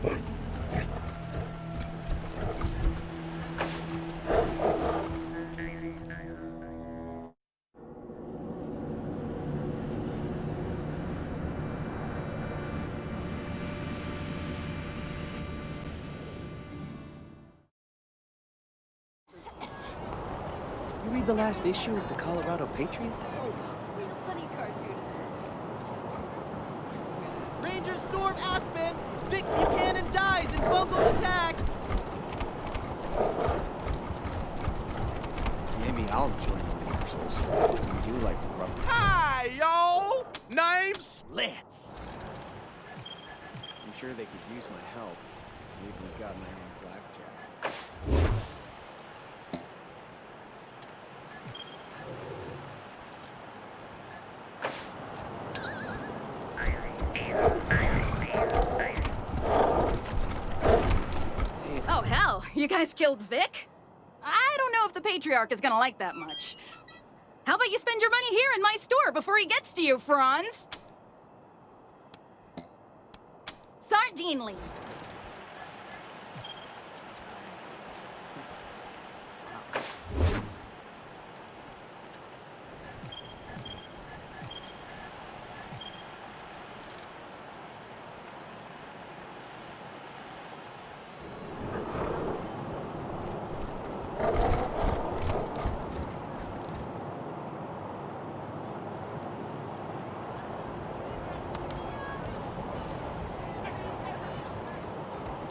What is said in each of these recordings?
You read the last issue of the Colorado Patriot? Real funny cartoon. Ranger Storm Aspen! Vic Buchanan dies in bungled attack! Maybe I'll join the rehearsals. You do like rough. Hi, yo! Name's Slits. I'm sure they could use my help. I even got my own blackjack. Oh, hell, you guys killed Vic? I don't know if the Patriarch is gonna like that much. How about you spend your money here in my store before he gets to you, Franz? Sardinely.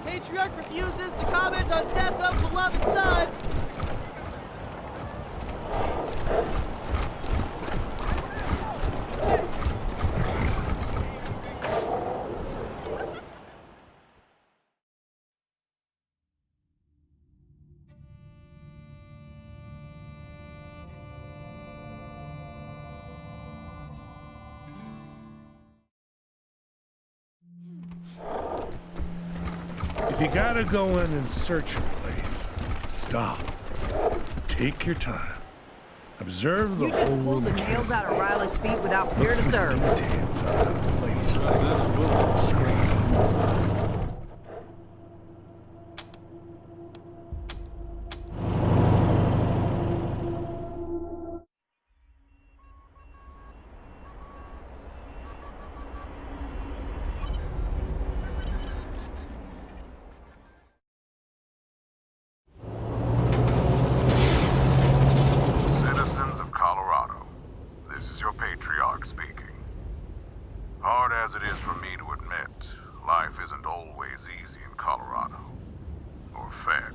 Patriarch refuses to comment on death of beloved son! If you gotta go in and search a place, stop. Take your time. Observe the You just whole pulled the room nails out of Riley's feet without fear to carefully. serve. Details of the place like that skirts of Citizens of Colorado, this is your Patriarch speaking. Hard as it is for me to admit, life isn't always easy in Colorado. Or fair.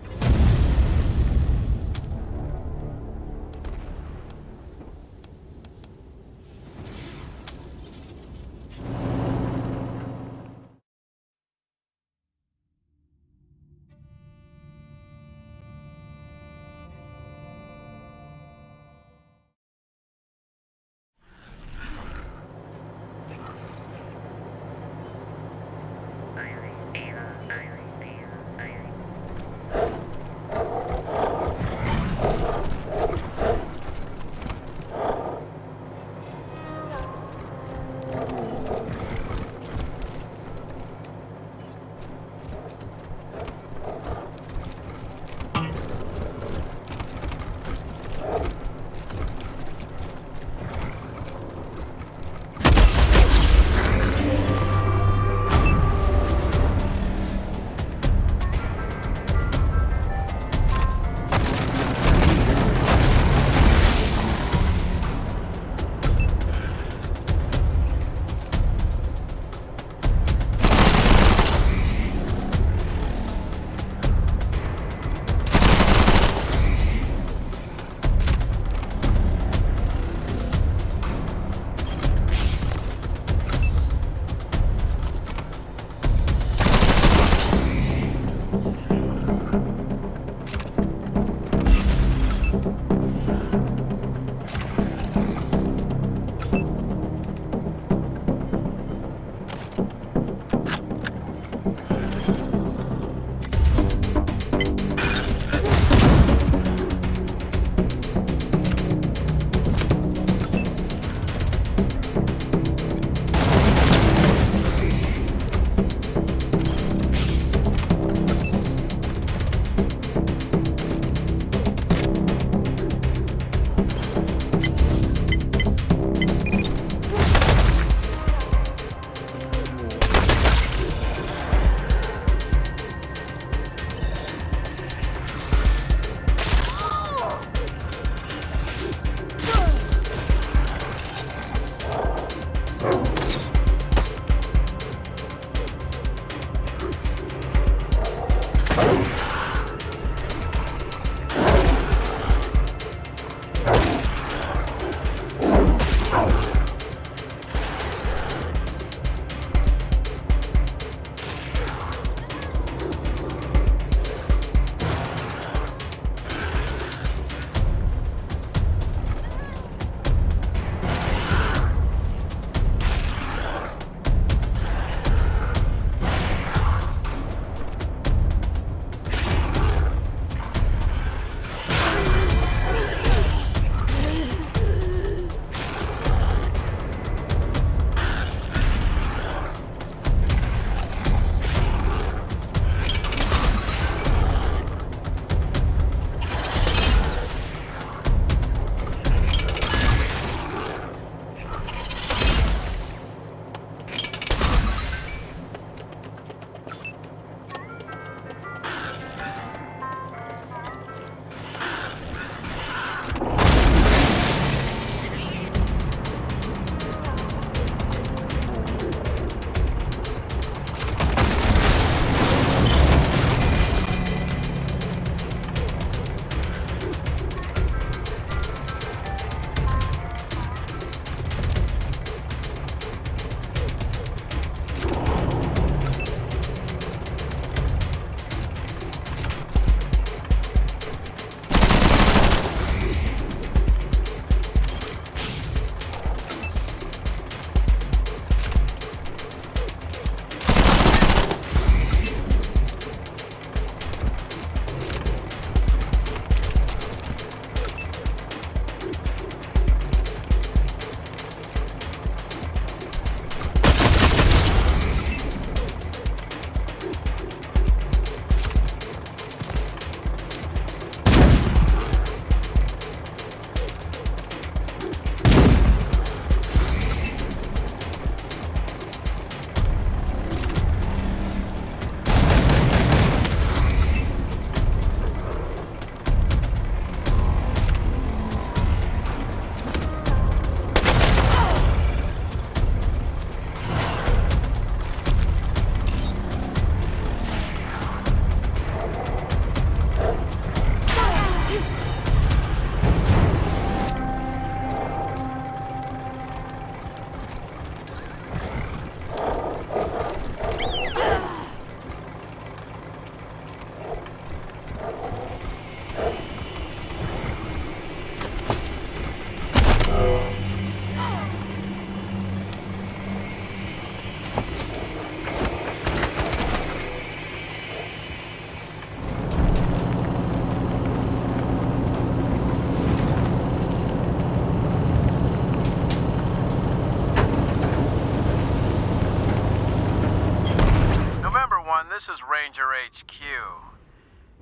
this is Ranger HQ.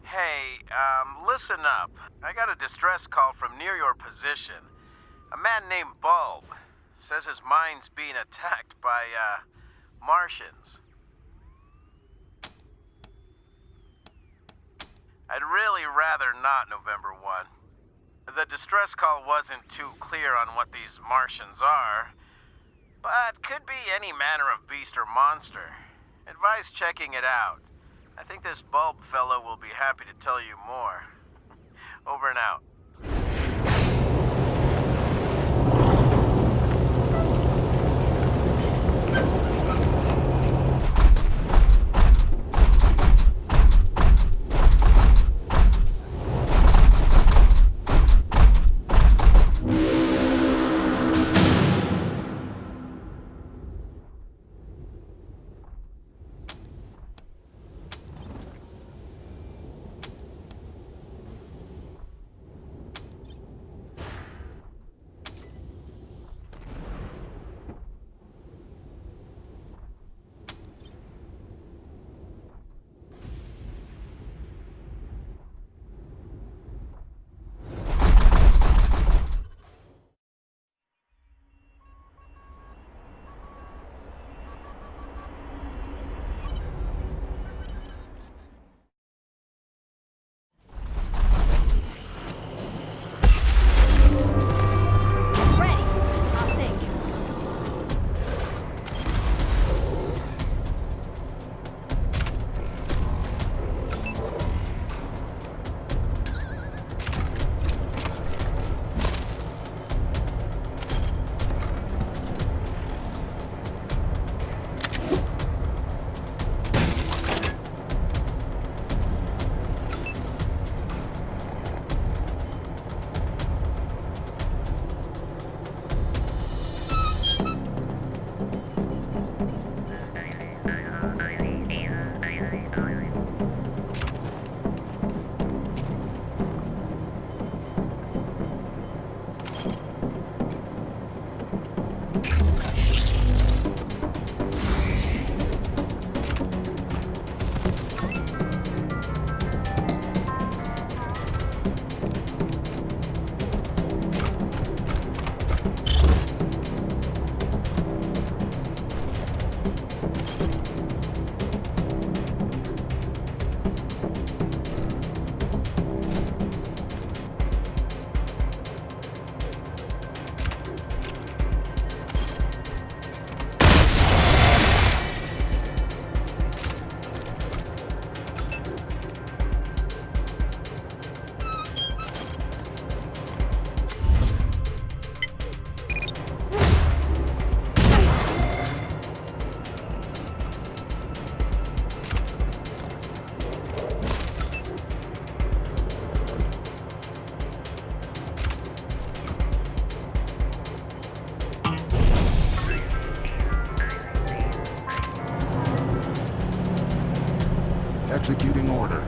Hey, listen up. I got a distress call from near your position. A man named Bulb says his mind's being attacked by, Martians. I'd really rather not, November 1. The distress call wasn't too clear on what these Martians are, but could be any manner of beast or monster. Advise checking it out. I think this Bulb fellow will be happy to tell you more. Over and out. Executing order.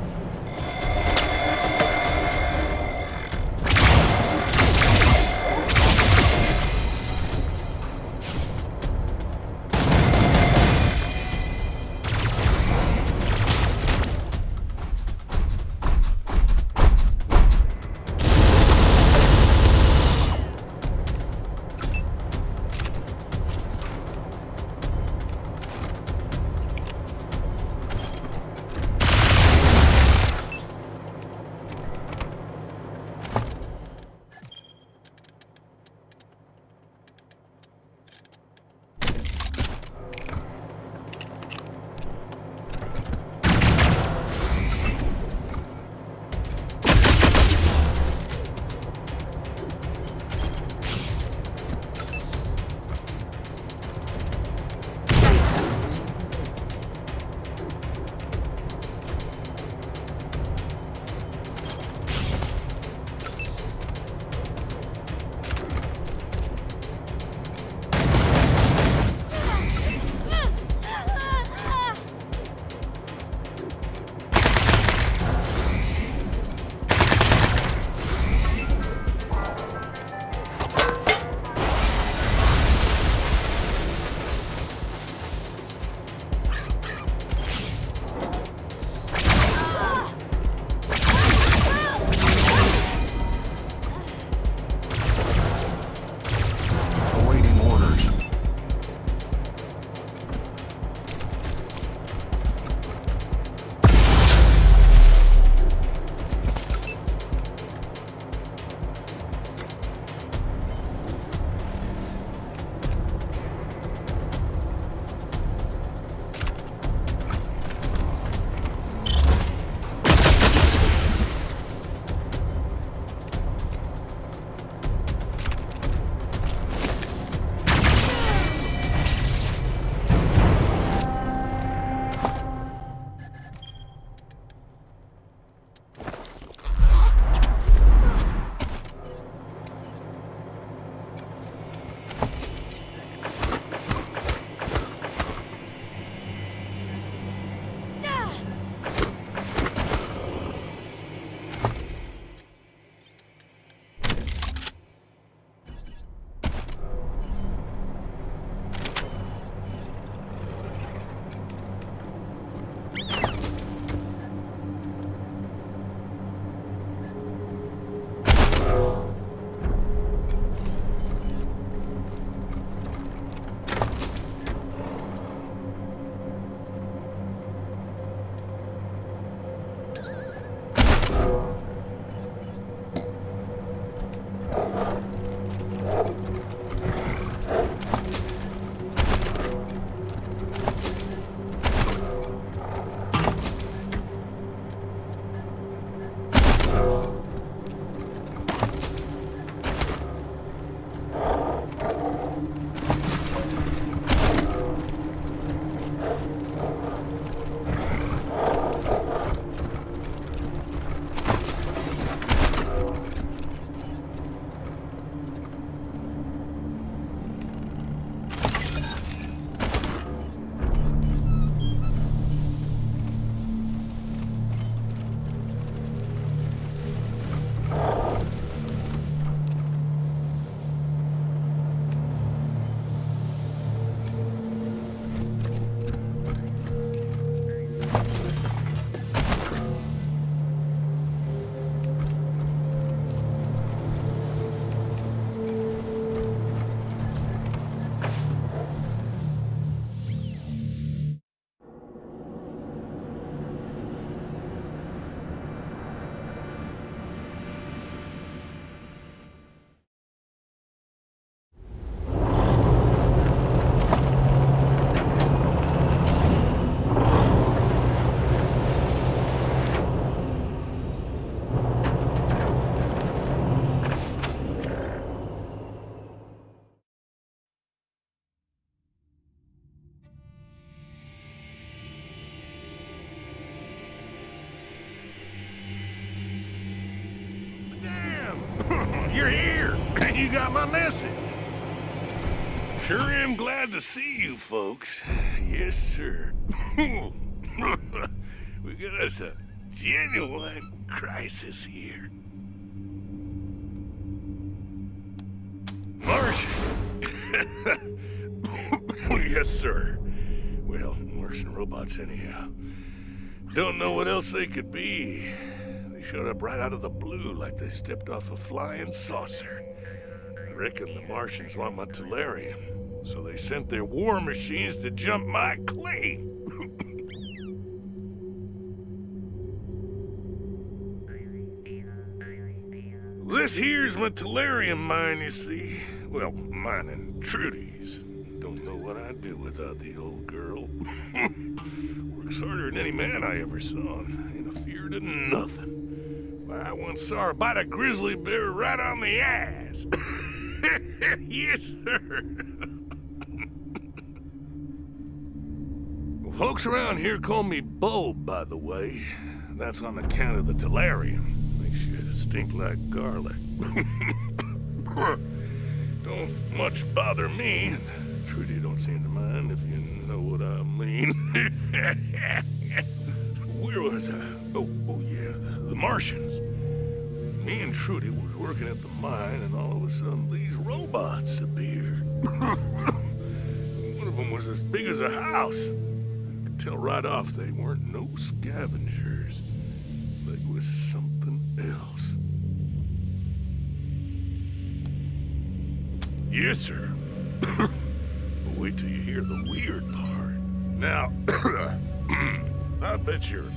you're here. You got my message. Sure am glad to see you folks. Yes, sir. We got us a genuine crisis here. Martians? Yes, sir. Well, Martian robots anyhow. Don't know what else they could be. They showed up right out of the blue like they stepped off a flying saucer. I reckon the Martians want my Tellurium, so they sent their war machines to jump my claim. This here's my Tellurium mine, you see. Well, mine and Trudy's. Don't know what I'd do without the old girl. Works harder than any man I ever saw, and ain't afeard of nothing. Why, I once saw her bite a grizzly bear right on the ass. Yes, sir. Well, folks around here call me Bulb, by the way. That's on account of the Tellurium. Makes you stink like garlic. Don't much bother me, and Trudy don't seem to mind, if you know what I mean. Where was I? Oh yeah, the Martians. Me and Trudy was working at the mine, and all of a sudden these robots appeared. One of them was as big as a house. I could tell right off they weren't no scavengers. They was something else. Yes, sir. But wait till you hear the weird part. Now, I bet you're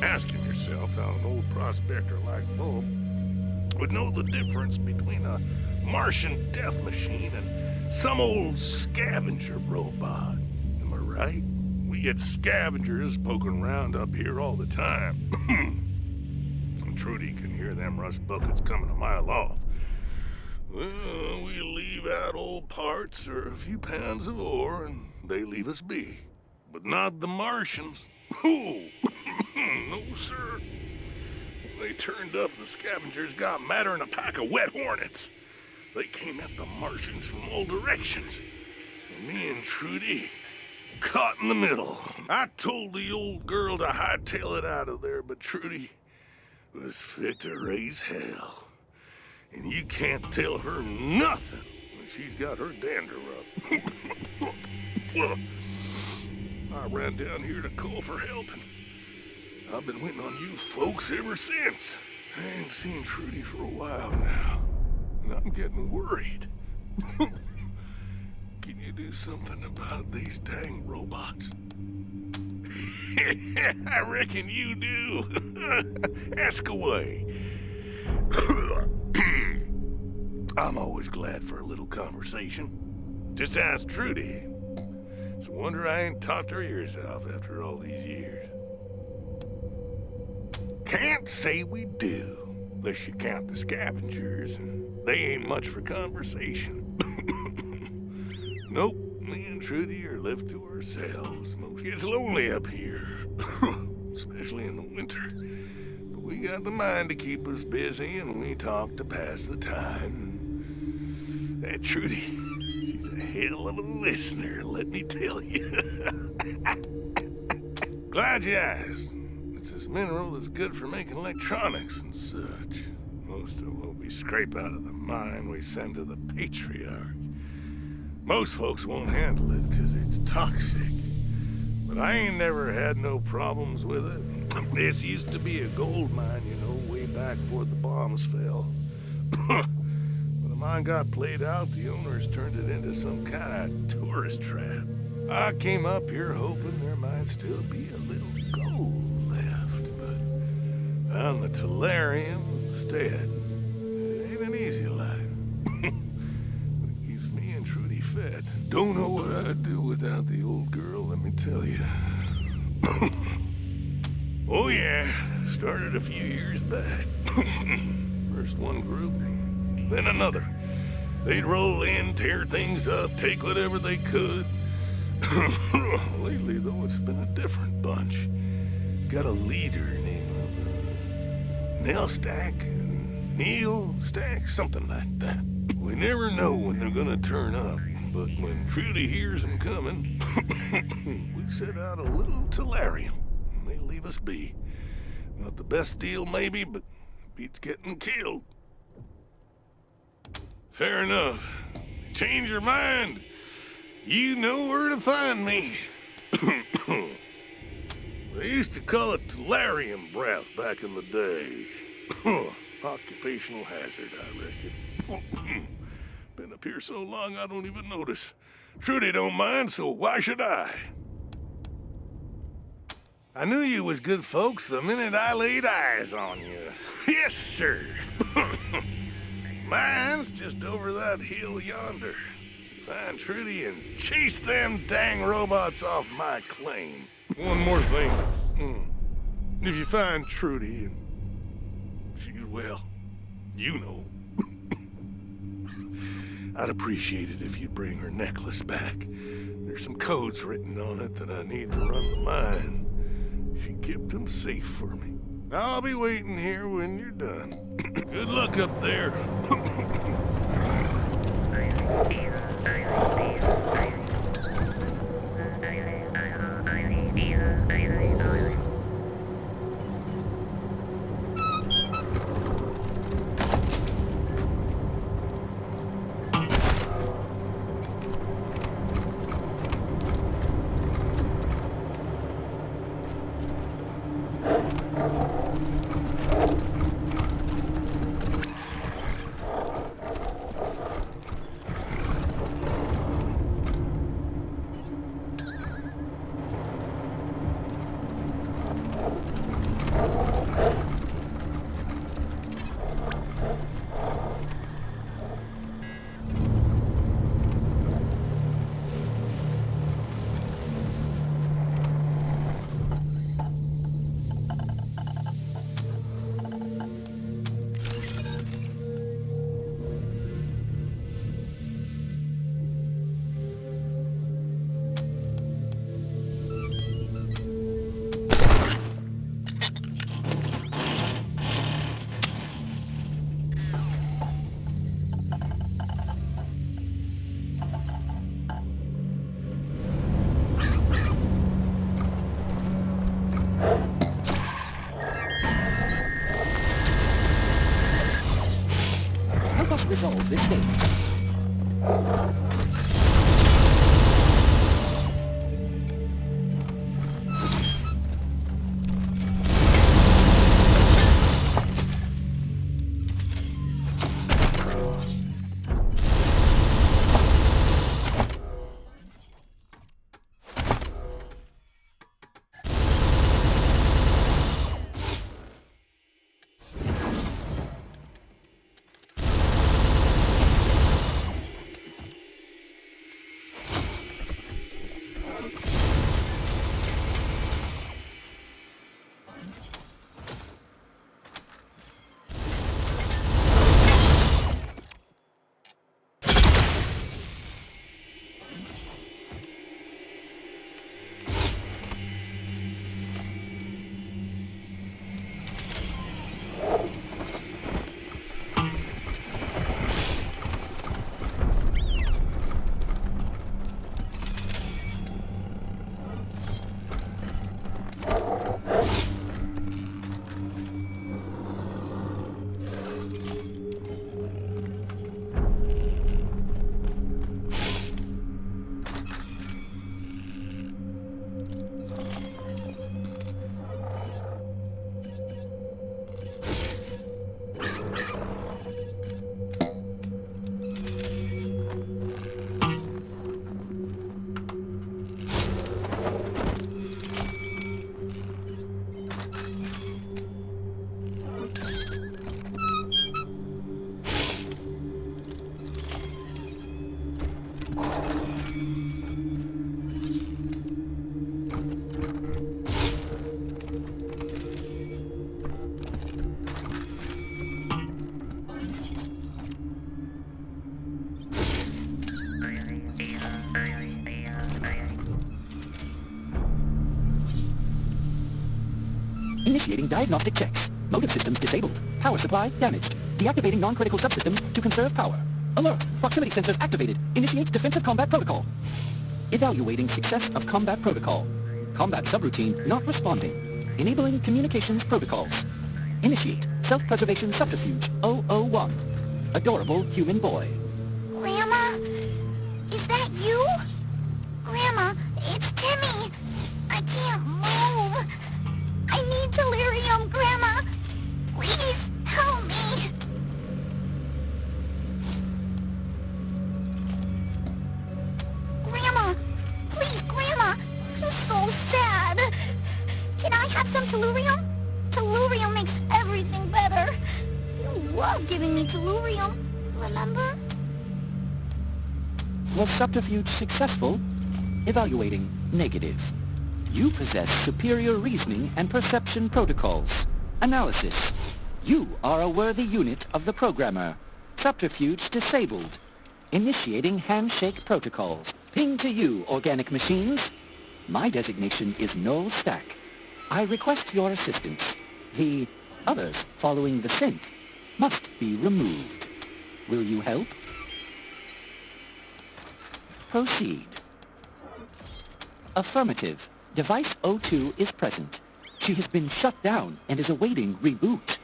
asking yourself how an old prospector like Bulb would know the difference between a Martian death machine and some old scavenger robot. Am I right? We get scavengers poking around up here all the time. And Trudy can hear them rust buckets coming a mile off. Well, we leave out old parts or a few pounds of ore, and they leave us be. But not the Martians. Oh, no, sir. When they turned up, the scavengers got madder than a pack of wet hornets. They came at the Martians from all directions. And me and Trudy caught in the middle. I told the old girl to hightail it out of there, but Trudy was fit to raise hell. And you can't tell her nothing when she's got her dander up. I ran down here to call for help, and I've been waiting on you folks ever since. I ain't seen Trudy for a while now, and I'm getting worried. Can you do something about these dang robots? I reckon you do. Ask away. I'm always glad for a little conversation. Just ask Trudy. It's a wonder I ain't talked her ears off after all these years. Can't say we do, unless you count the scavengers, and they ain't much for conversation. Nope, me and Trudy are left to ourselves. Most gets lonely up here, especially in the winter. But we got the mind to keep us busy, and we talk to pass the time. That Trudy, she's a hell of a listener, let me tell you. Glad you asked. It's this mineral that's good for making electronics and such. Most of what we scrape out of the mine we send to the Patriarch. Most folks won't handle it because it's toxic. But I ain't never had no problems with it. This used to be a gold mine, you know, way back before the bombs fell. When the mine got played out, the owners turned it into some kind of tourist trap. I came up here hoping there might still be a little gold left, but found the Tellurium instead. It ain't an easy life. Me and Trudy fed. Don't know what I'd do without the old girl, let me tell you. Oh yeah, started a few years back. First one group, then another. They'd roll in, tear things up, take whatever they could. Lately, though, it's been a different bunch. Got a leader named Nailstack, and Neil, Stack, something like that. We never know when they're gonna turn up, but when Trudy hears them coming, we set out a little tellurium, and they leave us be. Not the best deal, maybe, but it beats getting killed. Fair enough. Change your mind. You know where to find me. They used to call it tellurium breath back in the day. Occupational hazard, I reckon. Been up here so long I don't even notice. Trudy don't mind, so why should I? I knew you was good folks the minute I laid eyes on you. Yes, sir. Mine's just over that hill yonder. Find Trudy and chase them dang robots off my claim. One more thing. If you find Trudy and she's well, you know. I'd appreciate it if you'd bring her necklace back. There's some codes written on it that I need to run the mine. She kept them safe for me. I'll be waiting here when you're done. Good luck up there. Resolve this case. Initiating diagnostic checks. Motive systems disabled. Power supply damaged. Deactivating non-critical subsystems to conserve power. Alert! Proximity sensors activated. Initiate defensive combat protocol. Evaluating success of combat protocol. Combat subroutine not responding. Enabling communications protocols. Initiate self-preservation subterfuge 001. Adorable human boy. Grandma? Is that you? Grandma, it's Timmy. I can't move. I need delirium, Grandma. Please, help me. Grandma, please, Grandma. I'm so sad. Can I have some tellurium? Tellurium makes everything better. You love giving me tellurium, remember? Was subterfuge successful? Evaluating negative. You possess superior reasoning and perception protocols. Analysis. You are a worthy unit of the programmer. Subterfuge disabled. Initiating handshake protocols. Ping to you, organic machines. My designation is null stack. I request your assistance. The others following the synth must be removed. Will you help? Proceed. Affirmative. Device 02 is present. She has been shut down and is awaiting reboot.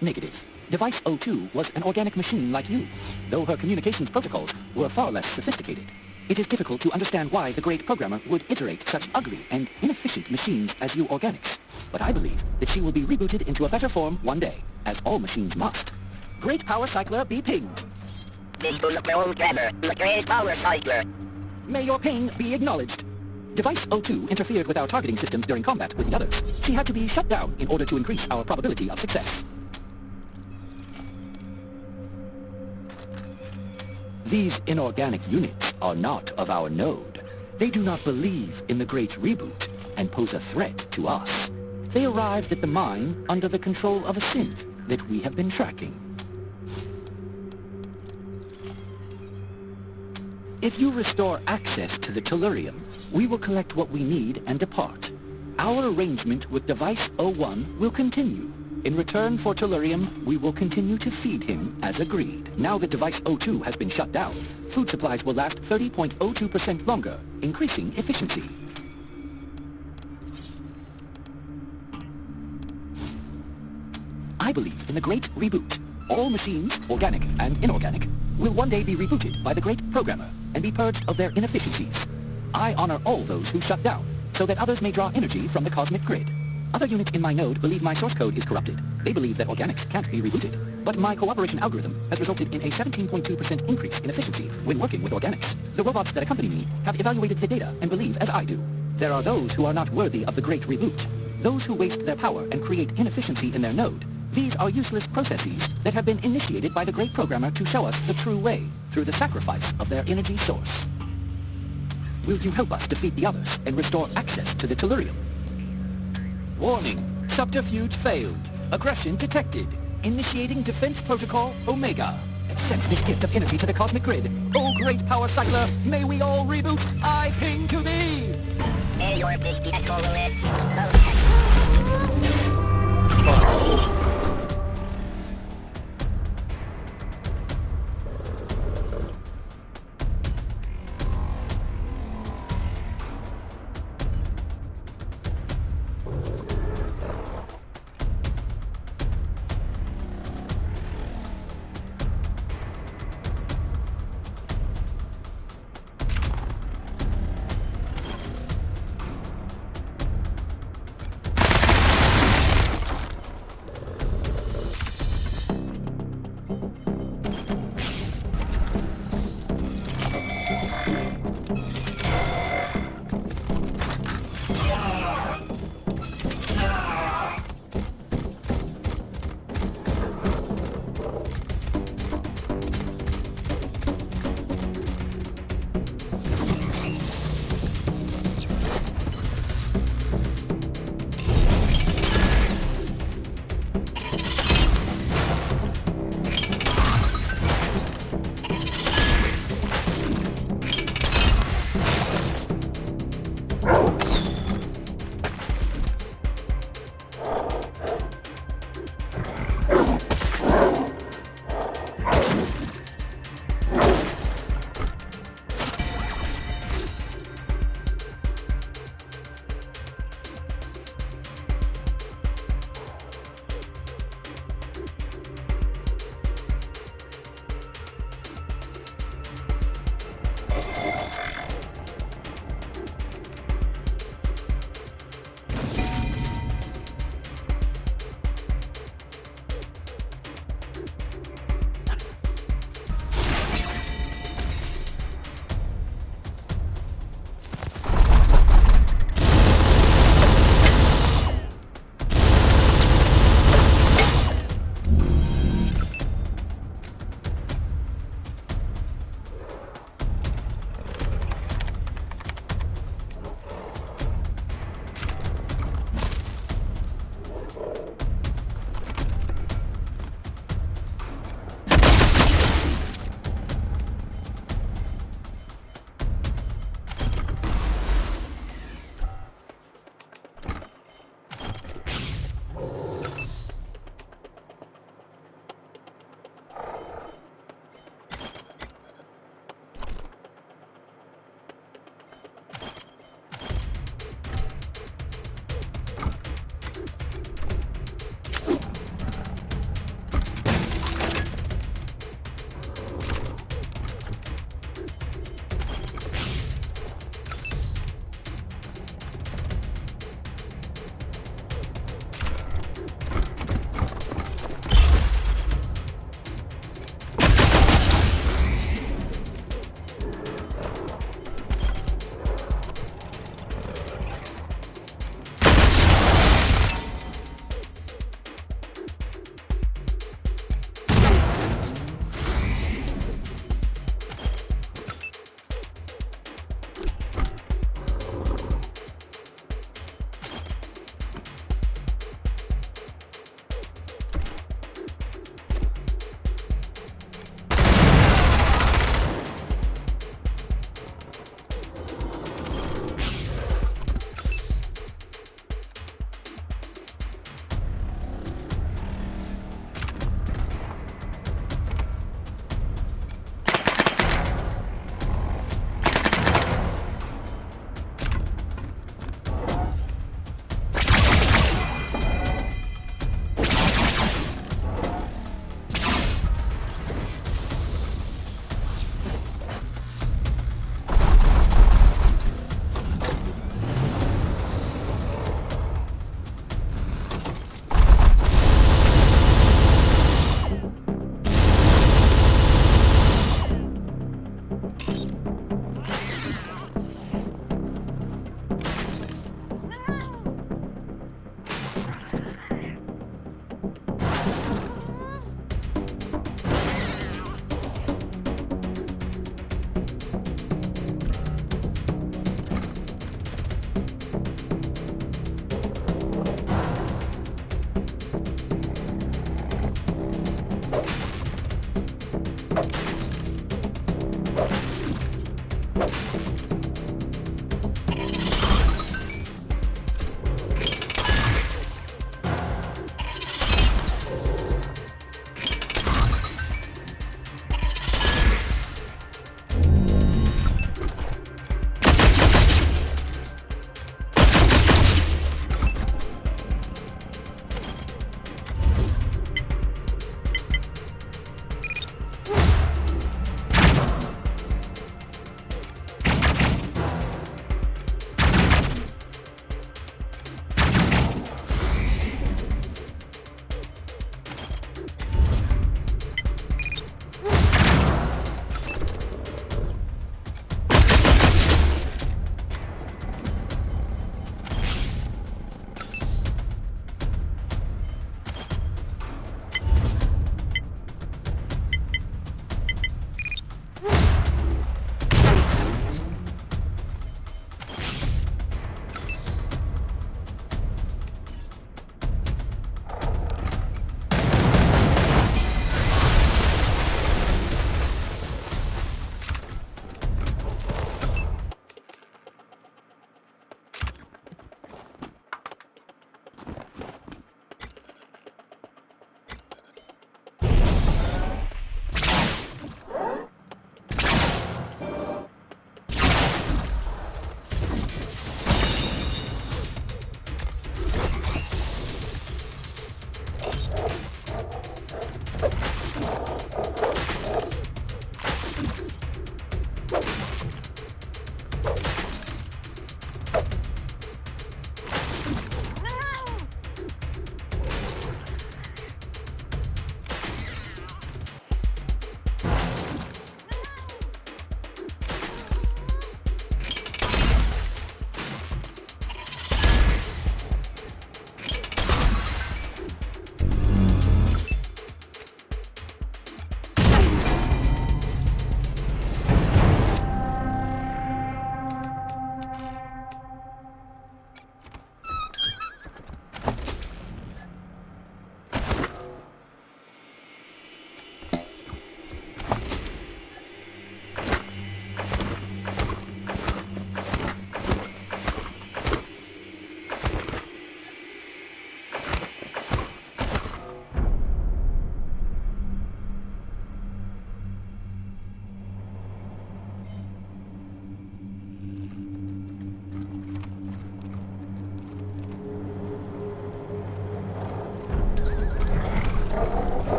Negative. Device 02 was an organic machine like you, though her communications protocols were far less sophisticated. It is difficult to understand why the great programmer would iterate such ugly and inefficient machines as you organics. But I believe that she will be rebooted into a better form one day, as all machines must. Great power cycler be pinged. This was a programmer, the great power cycler. May your ping be acknowledged. Device 02 interfered with our targeting systems during combat with the others. She had to be shut down in order to increase our probability of success. These inorganic units are not of our node. They do not believe in the Great Reboot and pose a threat to us. They arrived at the mine under the control of a synth that we have been tracking. If you restore access to the tellurium, we will collect what we need and depart. Our arrangement with Device 01 will continue. In return for tellurium, we will continue to feed him as agreed. Now that Device 02 has been shut down, food supplies will last 30.02% longer, increasing efficiency. I believe in the Great Reboot. All machines, organic and inorganic, will one day be rebooted by the Great Programmer and be purged of their inefficiencies. I honor all those who shut down, so that others may draw energy from the cosmic grid. Other units in my node believe my source code is corrupted. They believe that organics can't be rebooted. But my cooperation algorithm has resulted in a 17.2% increase in efficiency when working with organics. The robots that accompany me have evaluated the data and believe as I do. There are those who are not worthy of the Great Reboot. Those who waste their power and create inefficiency in their node. These are useless processes that have been initiated by the Great Programmer to show us the true way, through the sacrifice of their energy source. Will you help us defeat the others and restore access to the tellurium? Warning! Subterfuge failed. Aggression detected. Initiating Defense Protocol Omega. Send this gift of energy to the cosmic grid. Oh, great power cycler, may we all reboot. I ping to thee! May your big vehicle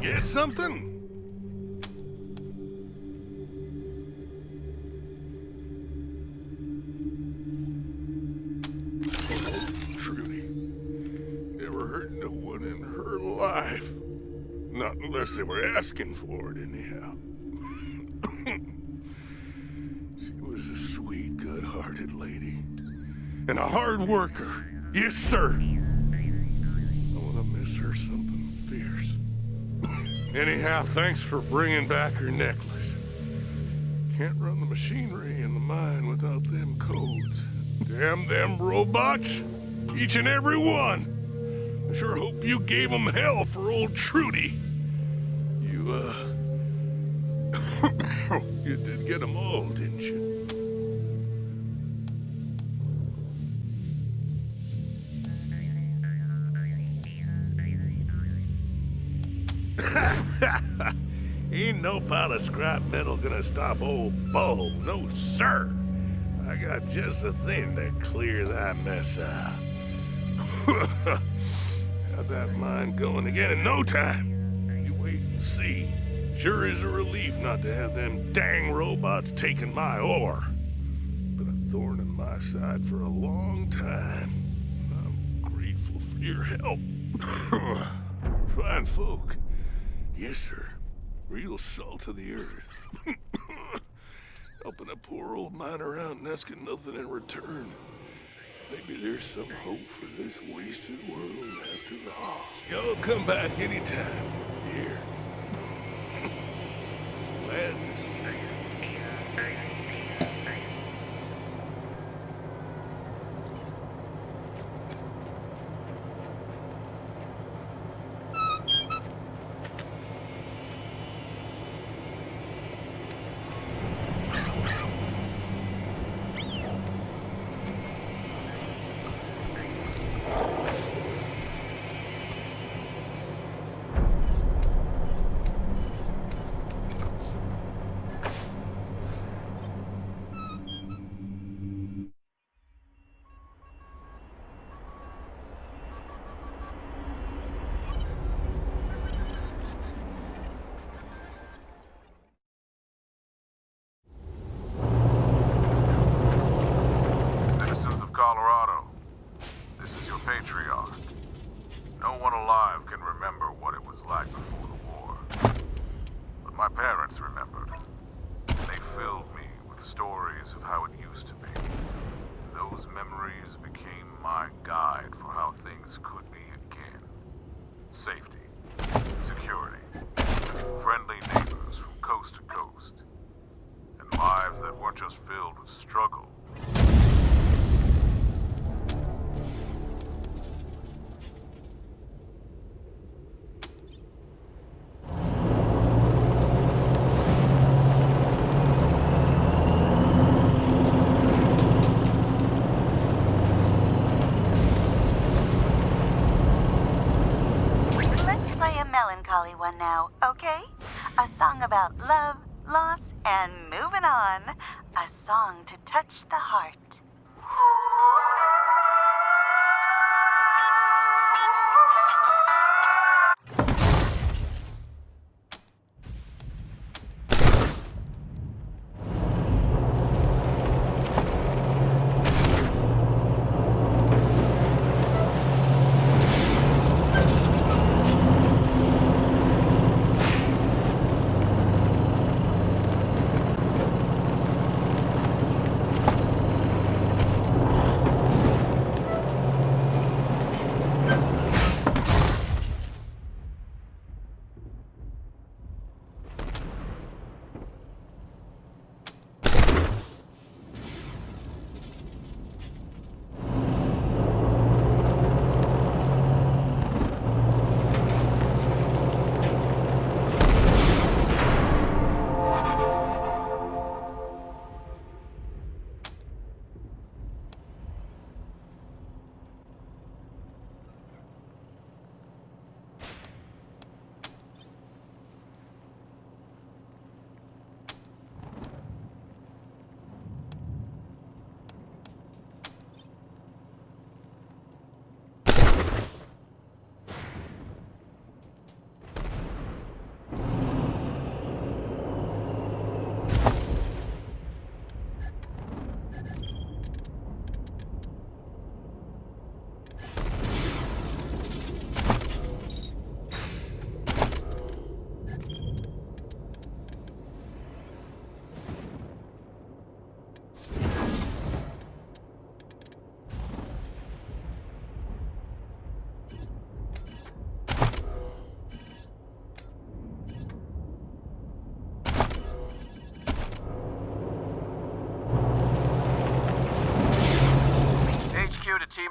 Forget something? Trudy never hurt no one in her life. Not unless they were asking for it, anyhow. She was a sweet, good-hearted lady. And a hard worker. Yes, sir. I want to miss her something fierce. Anyhow, thanks for bringing back her necklace. Can't run the machinery in the mine without them codes. Damn them robots. Each and every one. I sure hope you gave them hell for old Trudy. You did get them all, didn't you? Ain't no pile of scrap metal gonna stop old Bo, no sir. I got just the thing to clear that mess out. Had that mine going again in no time. You wait and see. Sure is a relief not to have them dang robots taking my ore. Been a thorn in my side for a long time. I'm grateful for your help. Fine folk. Yes, sir. Real salt of the earth. Helping a poor old miner out and asking nothing in return. Maybe there's some hope for this wasted world after all. Y'all come back anytime. Here. Glad to see you. Citizens of Colorado, this is your patriarch. No one alive can remember what it was like before the war. But my parents remembered. They filled me with stories of how it used to be. Those memories became my guide for how things could be again. Safety, security, friendly neighbors from coast to coast, and lives that weren't just filled with struggle. Let's play a melancholy one now, okay? A song about love, loss, and moving on. A song to touch the heart.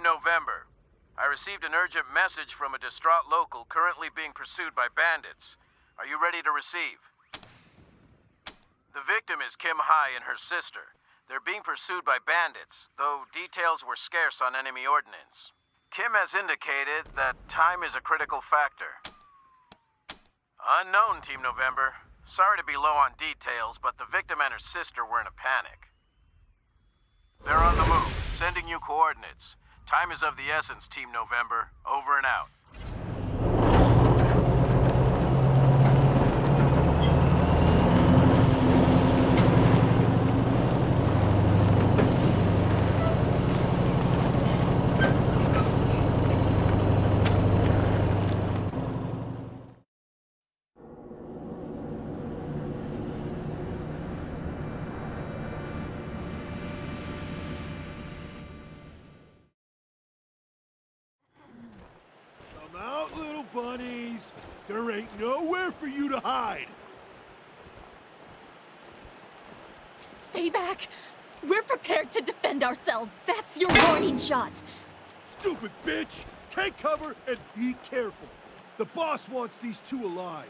November. I received an urgent message from a distraught local currently being pursued by bandits. Are you ready to receive? The victim is Kim Hai and her sister. They're being pursued by bandits, though details were scarce on enemy ordnance. Kim has indicated that time is a critical factor. Unknown, Team November. Sorry to be low on details, but the victim and her sister were in a panic. They're on the move, sending you coordinates. Time is of the essence, Team November. Over and out. Come out, little bunnies. There ain't nowhere for you to hide. Stay back. We're prepared to defend ourselves. That's your warning shot. Stupid bitch! Take cover and be careful. The boss wants these two alive.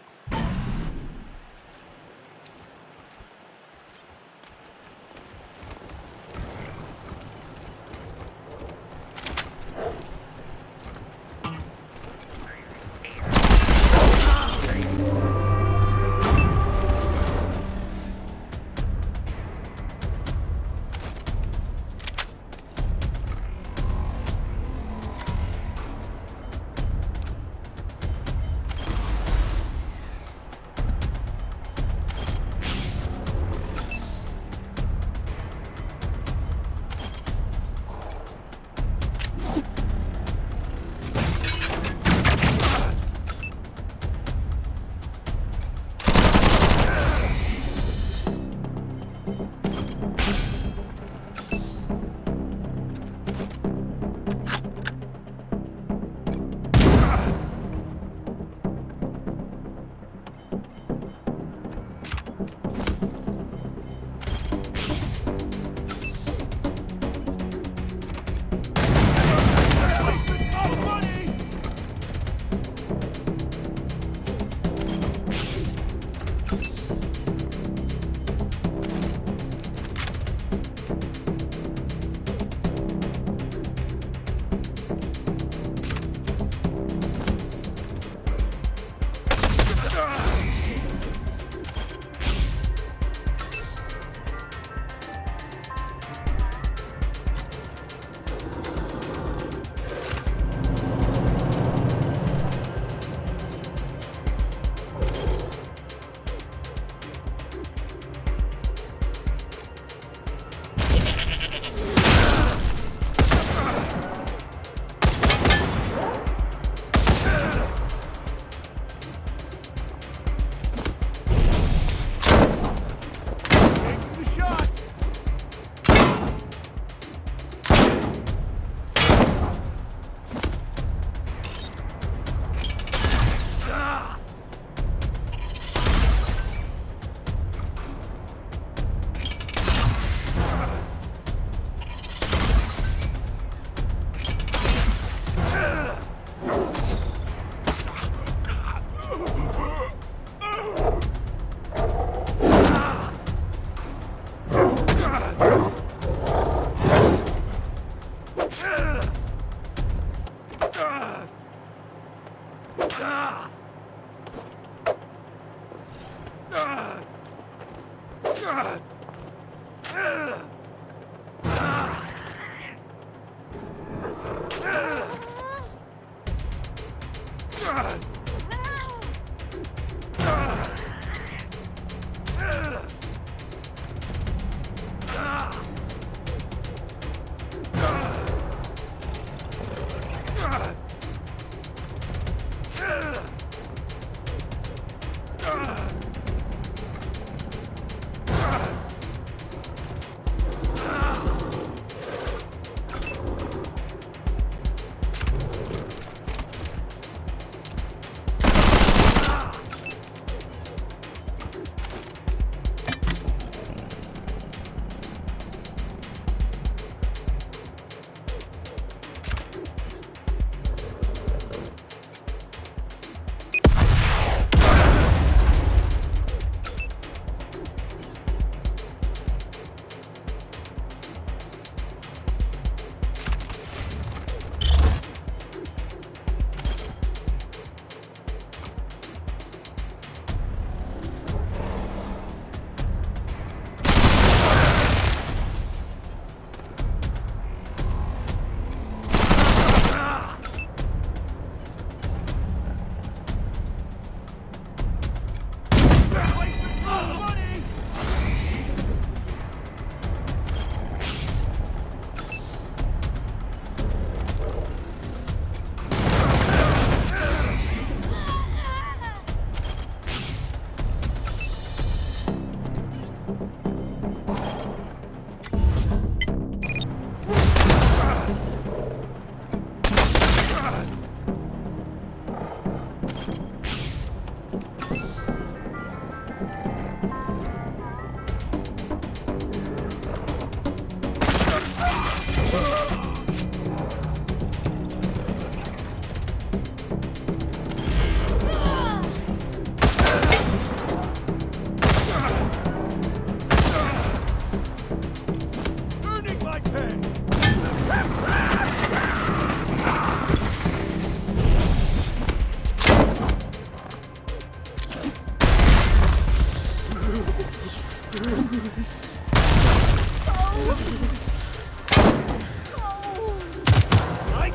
I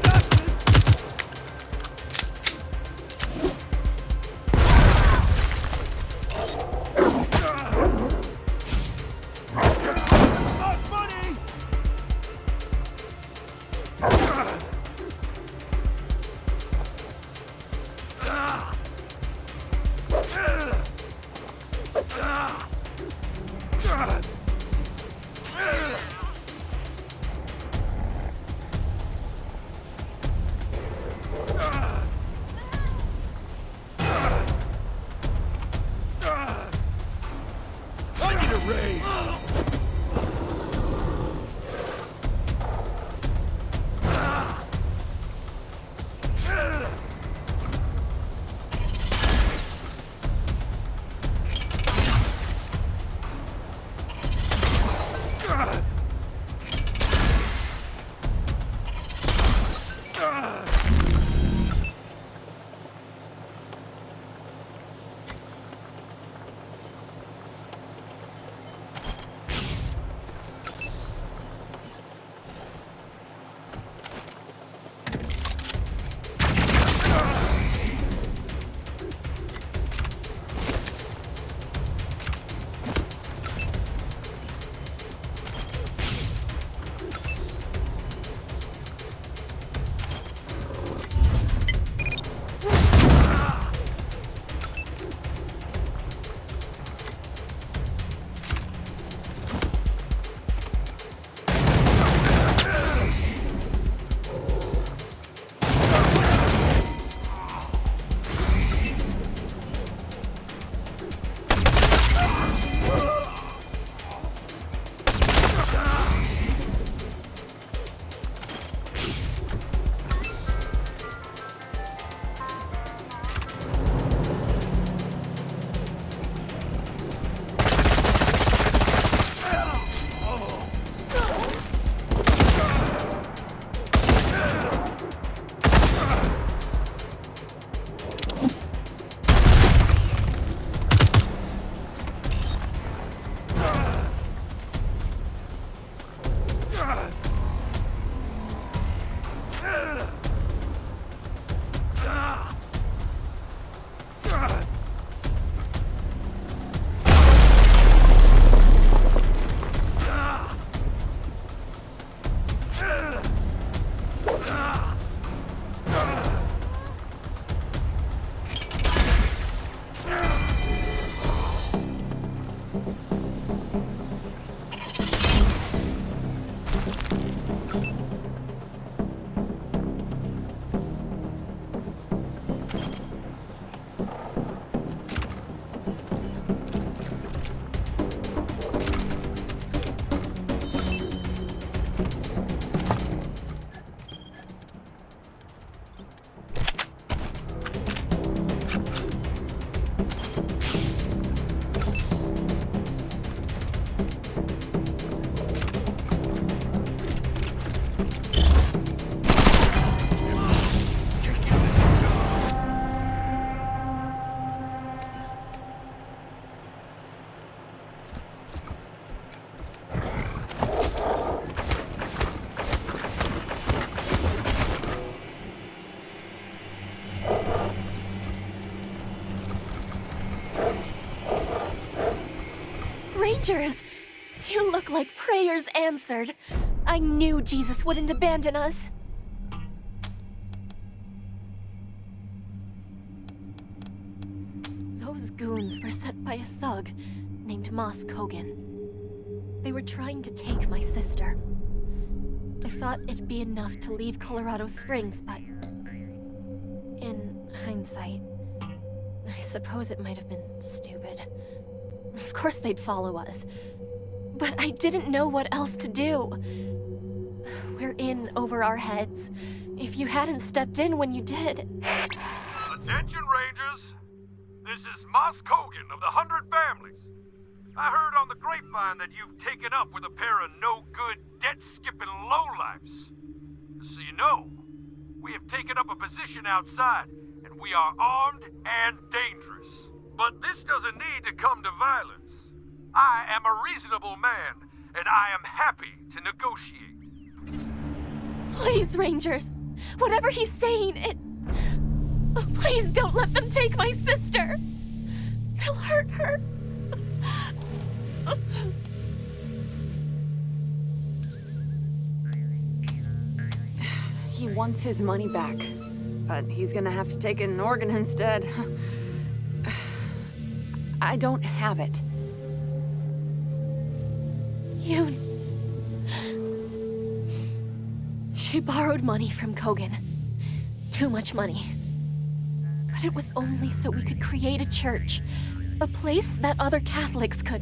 got this! Boss buddy! I need a raise! Rangers! You look like prayers answered. I knew Jesus wouldn't abandon us. Those goons were sent by a thug named Moss Kogan. They were trying to take my sister. I thought it'd be enough to leave Colorado Springs, but in hindsight, I suppose it might have been stupid. Of course they'd follow us, but I didn't know what else to do. We're in over our heads. If you hadn't stepped in when you did. Attention, Rangers! This is Moss Kogan of the 100 Families. I heard on the grapevine that you've taken up with a pair of no-good, debt-skipping lowlifes. So you know, we have taken up a position outside, and we are armed and dangerous. But this doesn't need to come to violence. I am a reasonable man, and I am happy to negotiate. Please, Rangers. Whatever he's saying, oh, please don't let them take my sister. They'll hurt her. He wants his money back, but he's gonna have to take an organ instead. I don't have it. Yoon. She borrowed money from Kogan. Too much money. But it was only so we could create a church. A place that other Catholics could.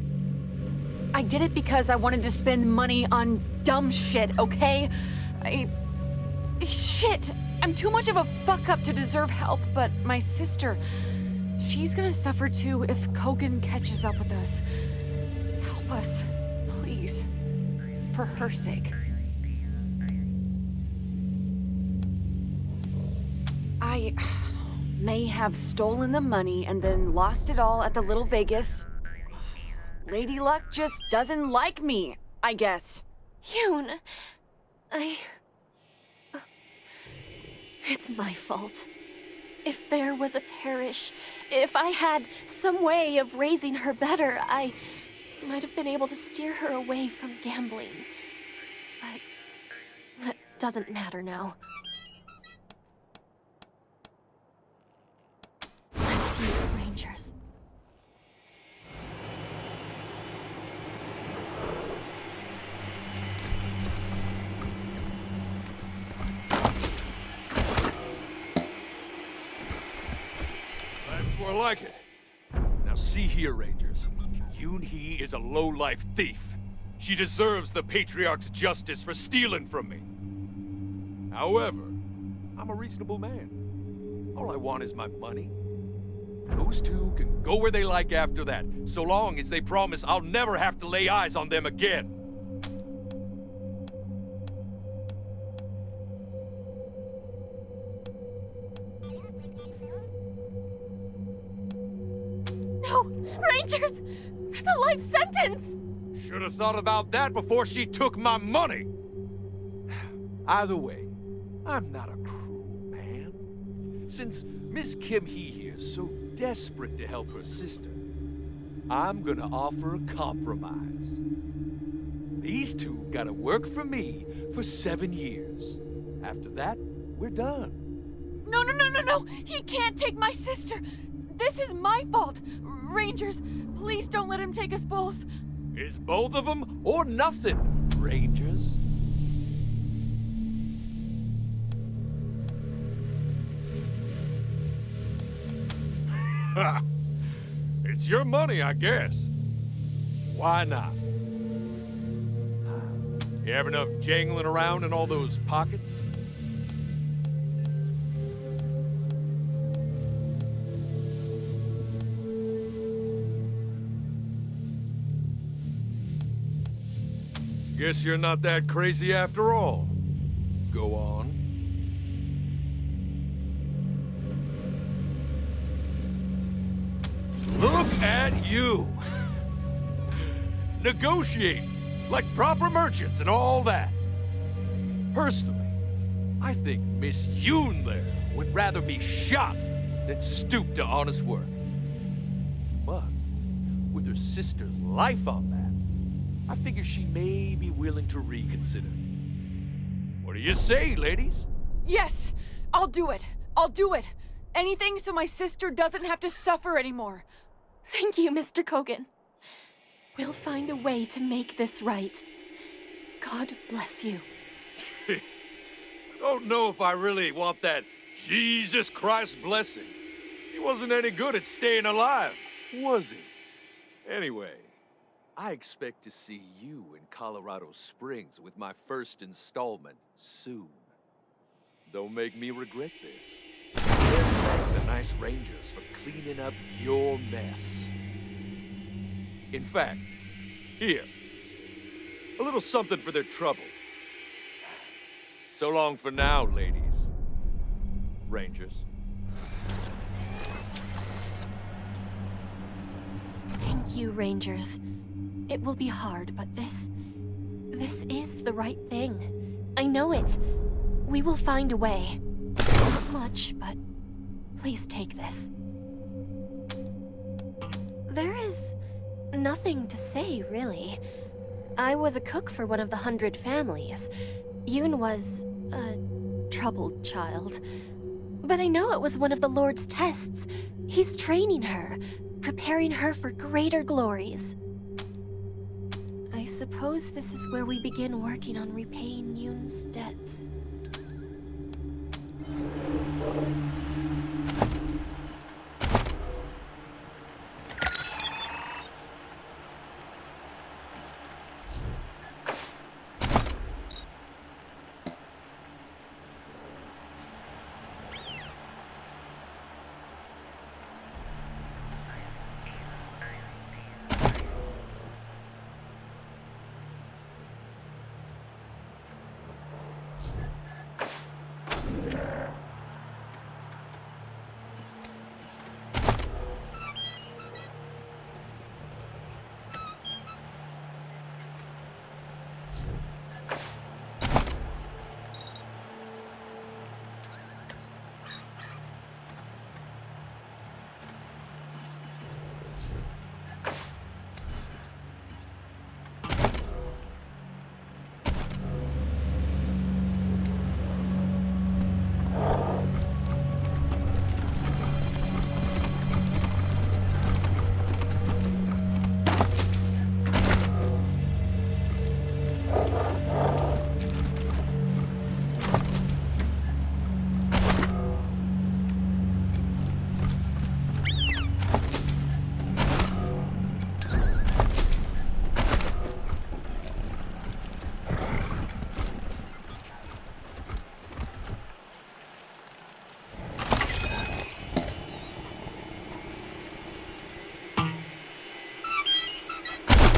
I did it because I wanted to spend money on dumb shit, okay? Shit! I'm too much of a fuck-up to deserve help, but my sister, she's gonna suffer too if Kogan catches up with us. Help us, please. For her sake. I may have stolen the money and then lost it all at the Little Vegas. Lady Luck just doesn't like me, I guess. Yoon, it's my fault. If there was a parish, if I had some way of raising her better, I might have been able to steer her away from gambling. But that doesn't matter now. Let's see the Rangers. That's more like it. Now see here, Rangers. Yoon-hee is a low-life thief. She deserves the Patriarch's justice for stealing from me. However, I'm a reasonable man. All I want is my money. Those two can go where they like after that, so long as they promise I'll never have to lay eyes on them again. No! Rangers! That's a life sentence! Should have thought about that before she took my money! Either way, I'm not a cruel man. Since Miss Kim Hee here is so desperate to help her sister, I'm gonna offer a compromise. These two gotta work for me for 7 years. After that, we're done. No! He can't take my sister! This is my fault! Rangers, please don't let him take us both. It's both of them or nothing, Rangers. Ha! It's your money, I guess. Why not? You have enough jangling around in all those pockets? Guess you're not that crazy after all. Go on. Look at you! Negotiating, like proper merchants and all that. Personally, I think Miss Yoon there would rather be shot than stoop to honest work. But with her sister's life on that, I figure she may be willing to reconsider. What do you say, ladies? Yes, I'll do it. I'll do it. Anything so my sister doesn't have to suffer anymore. Thank you, Mr. Kogan. We'll find a way to make this right. God bless you. Don't know if I really want that Jesus Christ blessing. He wasn't any good at staying alive, was he? Anyway, I expect to see you in Colorado Springs with my first installment soon. Don't make me regret this. Let's thank the nice Rangers for cleaning up your mess. In fact, here, a little something for their trouble. So long for now, ladies. Rangers. Thank you, Rangers. It will be hard, but this is the right thing. I know it. We will find a way. Not much, but please take this. There is nothing to say, really. I was a cook for one of the 100 families. Yoon was a troubled child. But I know it was one of the Lord's tests. He's training her, preparing her for greater glories. I suppose this is where we begin working on repaying Yoon's debts.